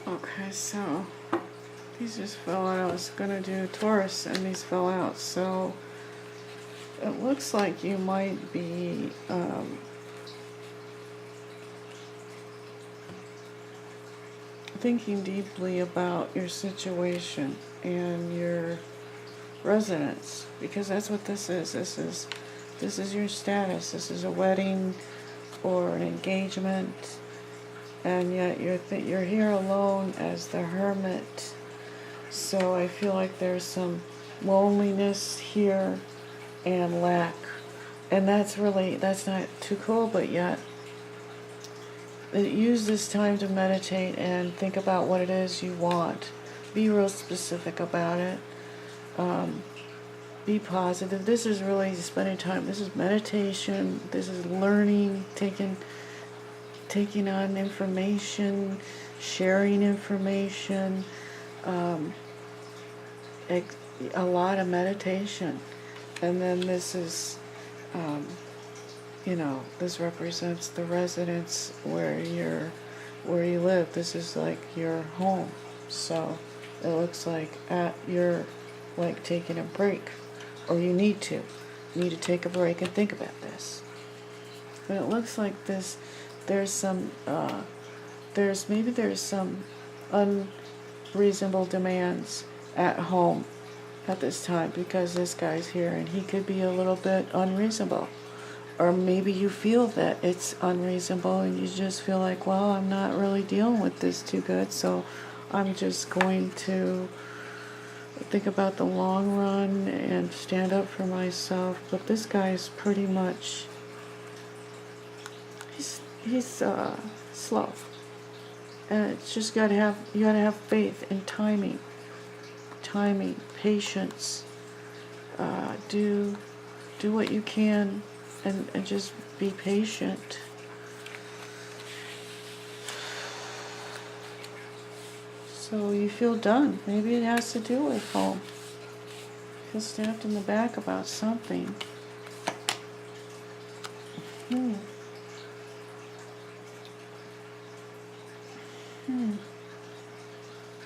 Okay, so these just fell out. I was gonna do Taurus and these fell out. So it looks like you might be thinking deeply about your situation and your residence, because that's what this is. This is your status. This is a wedding or an engagement, and yet you're here alone as the hermit. So I feel like there's some loneliness here and lack, and that's not too cool. But yet, use this time to meditate and think about what it is you want. Be real specific about it. Be positive. This is really spending time. This is meditation. This is learning, taking on information, sharing information, a lot of meditation. And then this is, this represents the residence where you live. This is like your home. So it looks like you're like taking a break, or you need to take a break and think about this. But it looks like there's some unreasonable demands at home at this time, because this guy's here and he could be a little bit unreasonable. Or maybe you feel that it's unreasonable and you just feel like, well, I'm not really dealing with this too good, so I'm just going to think about the long run and stand up for myself. But this guy's pretty much, he's slow, and it's just you gotta have faith and timing, patience. Do what you can, and just be patient. So you feel done. Maybe it has to do with home. You feel stabbed in the back about something.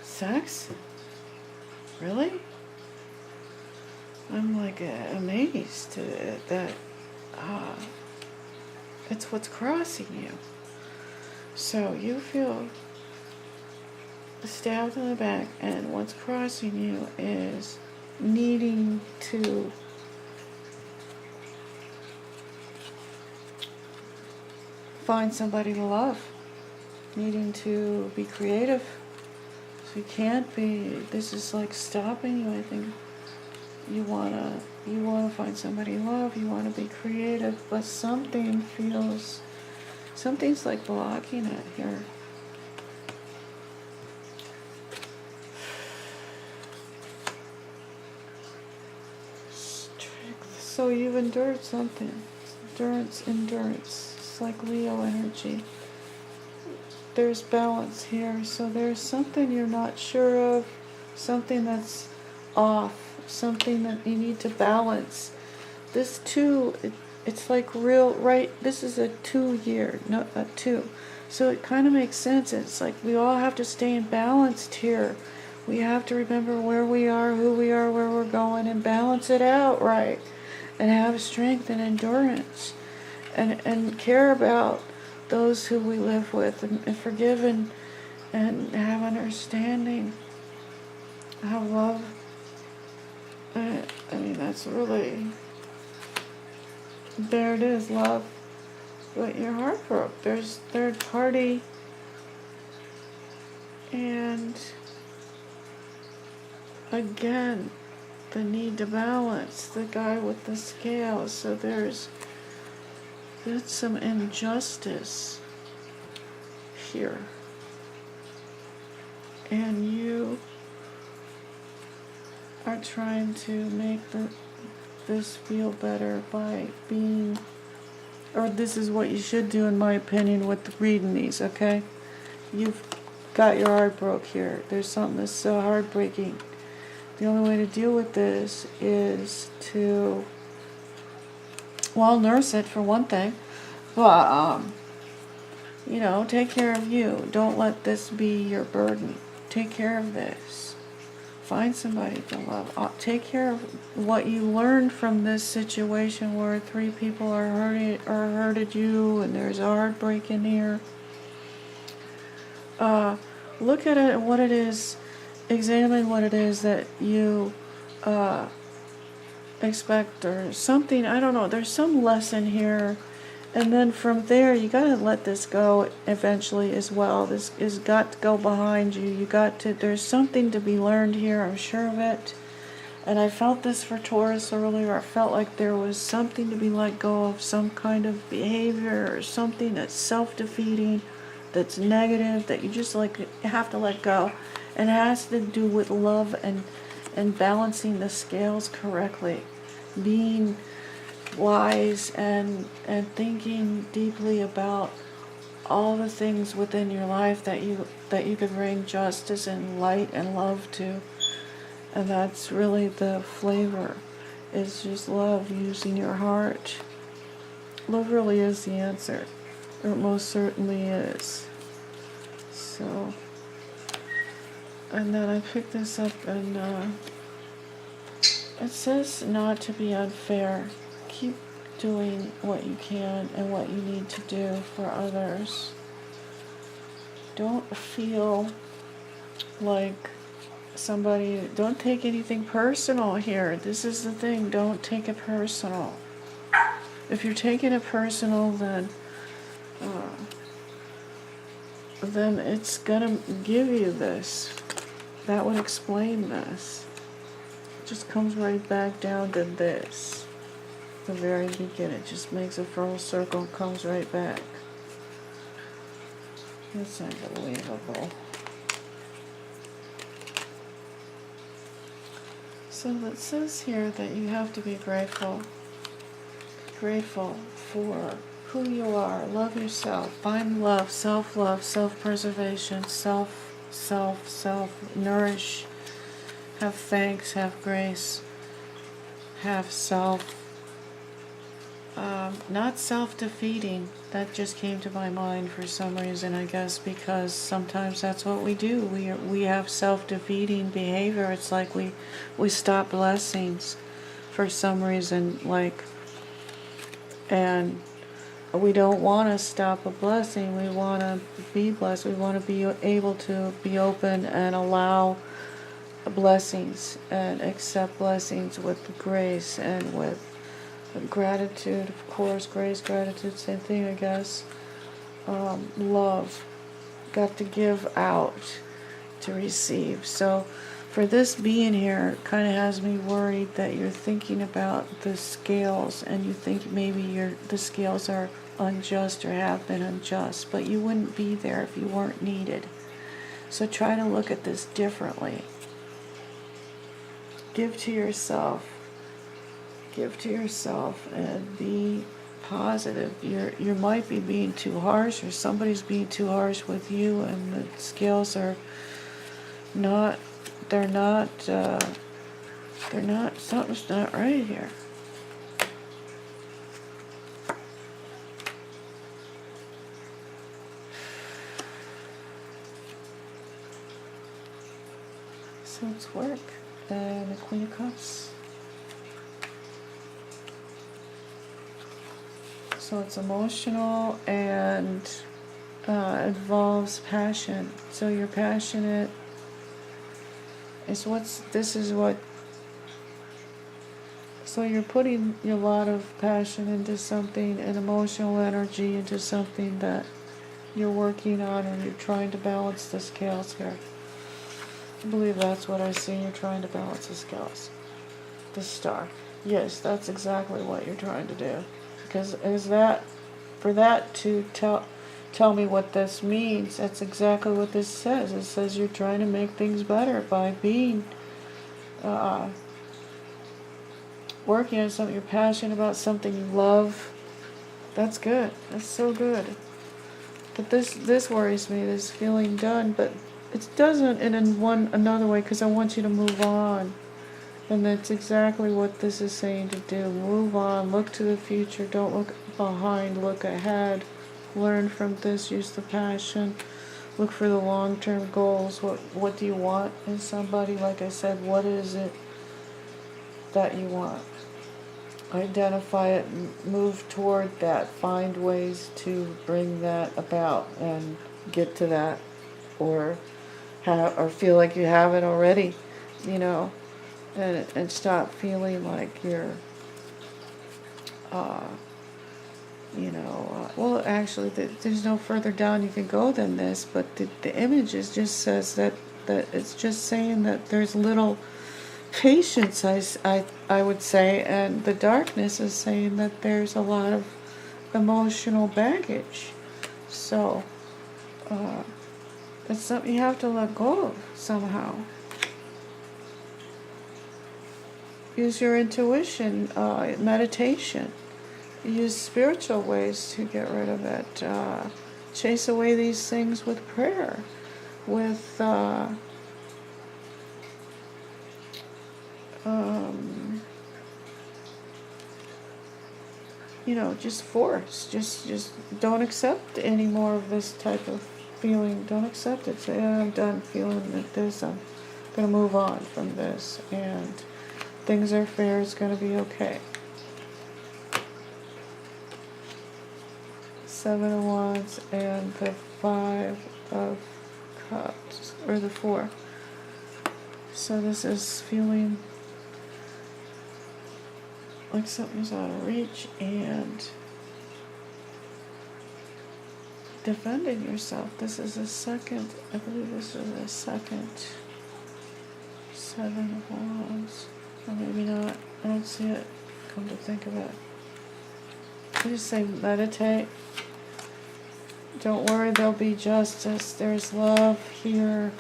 Sex? Really? I'm like amazed that it's what's crossing you. So you feel stabbed in the back, and what's crossing you is needing to find somebody to love, needing to be creative. So you can't be, this is like stopping you. I think you wanna find somebody to love, you wanna be creative, but something's like blocking it here. So you've endured something. Endurance. It's like Leo energy. There's balance here. So there's something you're not sure of, something that's off, something that you need to balance. This too, it's like real, right? This is a 2 year, not a 2. So it kind of makes sense. It's like we all have to stay in balanced here. We have to remember where we are, who we are, where we're going, and balance it out right. And have strength and endurance, and care about those who we live with, and forgive and have understanding, have love. I mean, that's really, there it is, love. But your heart broke. There's third party, and again, the need to balance, the guy with the scales. So there's some injustice here, and you are trying to make this feel better by being, or this is what you should do, in my opinion, with reading these. Okay, you've got your heart broke here. There's something that's so heartbreaking. The only way to deal with this is to, well, nurse it for one thing, but You know, take care of you. Don't let this be your burden. Take care of this. Find somebody to love. Take care of what you learned from this situation where 3 people are hurted you and there's a heartbreak in here. Look at it, what it is. Examine what it is that you expect or something. I don't know. There's some lesson here. And then from there, you got to let this go eventually as well. This has got to go behind you. You got to, there's something to be learned here, I'm sure of it. And I felt this for Taurus earlier. I felt like there was something to be let go of, some kind of behavior or something that's self-defeating, that's negative, that you just have to let go. And it has to do with love and balancing the scales correctly. Being wise and thinking deeply about all the things within your life that you could bring justice and light and love to. And that's really the flavor, is just love, using your heart. Love really is the answer. It most certainly is. So, and then I picked this up and it says not to be unfair. Keep doing what you can and what you need to do for others. Don't feel like somebody, don't take anything personal here. This is the thing, don't take it personal. If you're taking it personal, then it's gonna give you this. That would explain this. It just comes right back down to this. The very beginning, it just makes a full circle, comes right back. That's unbelievable. So it says here that you have to be grateful. Grateful for who you are. Love yourself. Find love, self-preservation, nourish. Have thanks, have grace, have self. Not self-defeating. That just came to my mind for some reason, I guess, because sometimes that's what we do. We have self-defeating behavior. It's like we stop blessings for some reason, and we don't want to stop a blessing. We want to be blessed. We want to be able to be open and allow blessings and accept blessings with grace and with gratitude, of course. Grace, gratitude, same thing, I guess. Love. Got to give out to receive. So for this being here, it kind of has me worried that you're thinking about the scales and you think maybe the scales are unjust or have been unjust, but you wouldn't be there if you weren't needed. So try to look at this differently. Give to yourself. Give to yourself and be positive. You might be being too harsh, or somebody's being too harsh with you, and the scales are not. They're not. Something's not right here. So it's work and the Queen of Cups. So it's emotional and involves passion. So you're passionate. So you're putting a lot of passion into something, and emotional energy into something that you're working on, and you're trying to balance the scales here. I believe that's what I see. You're trying to balance the scales. The star. Yes, that's exactly what you're trying to do. Because for that to tell me what this means, that's exactly what this says. It says you're trying to make things better by being working on something you're passionate about, something you love. That's good. That's so good. But this worries me, this feeling done, but it doesn't in another way, because I want you to move on. And that's exactly what this is saying to do. Move on, look to the future, don't look behind, look ahead. learn from this, use the passion, look for the long-term goals. What do you want in somebody? Like I said, what is it that you want? Identify it, move toward that, find ways to bring that about and get to that, or feel like you have it already, you know, and stop feeling like you're well, actually, there's no further down you can go than this, but the image just says that it's just saying that there's little patience, I would say, and the darkness is saying that there's a lot of emotional baggage. So, it's something you have to let go of somehow. Use your intuition, meditation. Use spiritual ways to get rid of it. Chase away these things with prayer, with just force. Just don't accept any more of this type of feeling. Don't accept it. Say, I'm done feeling like this. I'm gonna move on from this, and things are fair. It's gonna be okay. 7 of Wands and the 5 of Cups, or the 4. So this is feeling like something's out of reach and defending yourself. This is a second, I believe this is a second 7 of Wands. Or maybe not. I don't see it, come to think of it. I just say meditate. Don't worry, there'll be justice. There's love here.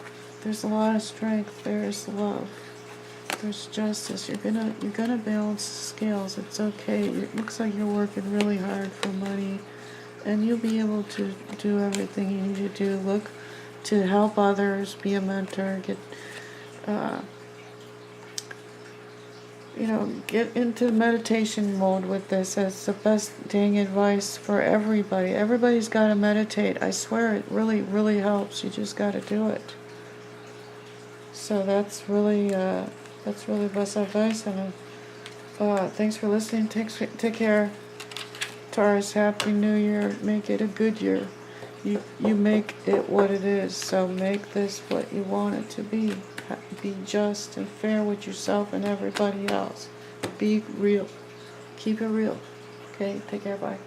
There's a lot of strength. There's love. There's justice. You're gonna balance the scales. It's okay. It looks like you're working really hard for money, and you'll be able to do everything you need to do. Look to help others. Be a mentor. Get into meditation mode with this. It's the best dang advice for everybody. Everybody's got to meditate. I swear it really, really helps. You just got to do it. So that's really best advice. And thanks for listening. Take care, Taurus. Happy New Year. Make it a good year. You make it what it is. So make this what you want it to be. Be just and fair with yourself and everybody else. Be real. Keep it real. Okay, take care, bye.